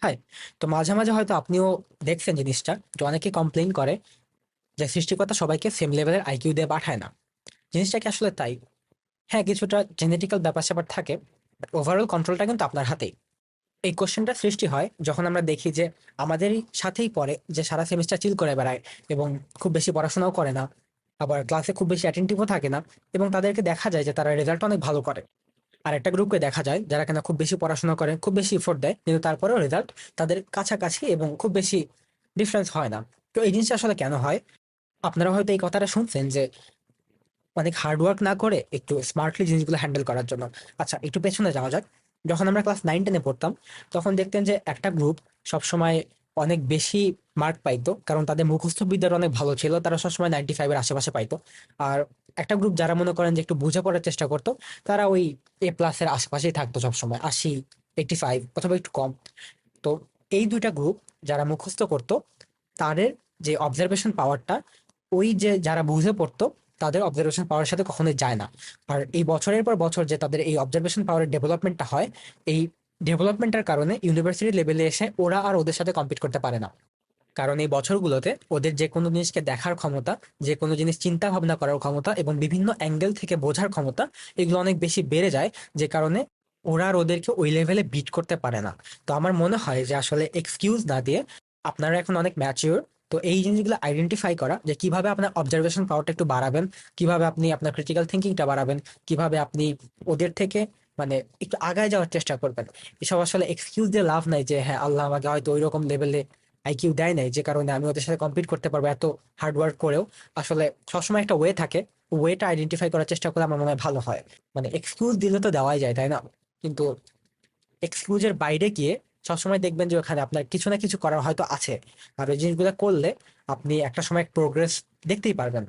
High. তো মাঝে মাঝে হয়তো আপনিও দেখছেন জিনিসটা, যে অনেকে কমপ্লেইন করে যে সৃষ্টিকর্তা সবাইকে সেম লেভেলের আইকিউ দিয়ে পাঠায় না। জিনিসটা কি আসলে তাই? হ্যাঁ, কিছুটা জেনেটিক্যাল ব্যাপার স্যাপার থাকে, বাট ওভারঅল কন্ট্রোলটা কিন্তু আপনার হাতেই। এই কোশ্চেনটা সৃষ্টি হয় যখন আমরা দেখি যে আমাদেরই সাথেই পড়ে যে সারা সেমিস্টার চিল করে বেড়ায় এবং খুব বেশি পড়াশোনাও করে না, আবার ক্লাসে খুব বেশি অ্যাটেন্টিভও থাকে না, এবং তাদেরকে দেখা যায় যে তারা রেজাল্ট অনেক ভালো করে। আর একটা গ্রুপকে দেখা যায় যারা কিনা খুব বেশি পড়াশোনা করে, খুব বেশি এফোর্ট দেয়, কিন্তু তারপরেও রেজাল্ট তাদের কাছাকাছি এবং খুব বেশি ডিফারেন্স হয় না। তো এই জিনিসটা আসলে কেন হয়? আপনারা হয়তো এই কথাটা শুনছেন যে অনেক হার্ড ওয়ার্ক না করে একটু স্মার্টলি জিনিসগুলো হ্যান্ডেল করার জন্য। আচ্ছা, একটু পেছনে যাওয়া যাক। যখন আমরা ক্লাস 9-10-এ পড়তাম, তখন দেখতেন যে একটা গ্রুপ সবসময় অনেক বেশি মার্ক পাইতো, কারণ তাদের মুখস্থ বিদ্যার অনেক ভালো ছিল, তারা সবসময় 95-এর আশেপাশে পাইতো। আর একটা গ্রুপ যারা মনে করেন যে একটু বুঝে পড়ার চেষ্টা করতো, তারা ওই A+-এর আশেপাশেই থাকতো সবসময়, 80, 85 অথবা একটু কম। তো এই দুইটা গ্রুপ যারা মুখস্থ করতো, তাদের যে অবজারভেশন পাওয়ারটা, ওই যে যারা বুঝে পড়তো, তাদের অবজারভেশন পাওয়ারের সাথে কখনোই যায় না। আর এই বছরের পর বছর যে তাদের এই অবজারভেশন পাওয়ারের ডেভেলপমেন্টটা হয়, এই ডেভেলপমেন্টের কারণে ইউনিভার্সিটি লেভেলে এসে ওরা আর ওদের সাথে কম্পিট করতে পারে না। কারণ এই বছরগুলোতে ওদের যে কোনো জিনিসকে দেখার ক্ষমতা, যে কোনো জিনিস চিন্তা ভাবনা করার ক্ষমতা এবং বিভিন্ন অ্যাঙ্গেল থেকে বোঝার ক্ষমতা, এগুলো অনেক বেশি বেড়ে যায়, যে কারণে ওরা আর ওদেরকে ওই লেভেলে বিট করতে পারে না। তো আমার মনে হয় যে আসলে এক্সকিউজ না দিয়ে, আপনারা এখন অনেক ম্যাচিওর, তো এই জিনিসগুলো আইডেন্টিফাই করা যে কিভাবে আপনার অবজারভেশন পাওয়ারটা একটু বাড়াবেন, কিভাবে আপনি আপনার ক্রিটিক্যাল থিঙ্কিংটা বাড়াবেন, কিভাবে আপনি ওদের থেকে মানে একটু আগায় যাওয়ার চেষ্টা করবেন। এসব আসলে এক্সকিউজ দিয়ে লাভ নাই যে হ্যাঁ, আল্লাহ আমাকে হয়তো ওই রকম লেভেলে আইকিউ দেয় নাই যে কারণে আমি ওদের সাথে কম্পিট করতে পারবো এত হার্ড ওয়ার্ক করেও। আসলে সবসময় একটা ওয়ে থাকে, ওয়েটা আইডেন্টিফাই করার চেষ্টা করলে আমার মনে হয় ভালো হয়। মানে এক্সকিউজ দিলে তো দেওয়াই যায়, তাই না? কিন্তু এক্সকিউজের বাইরে গিয়ে সবসময় দেখবেন যে ওখানে আপনার কিছু না কিছু করার হয়তো আছে, আর ওই জিনিসগুলো করলে আপনি একটা সময় প্রোগ্রেস দেখতেই পারবেন।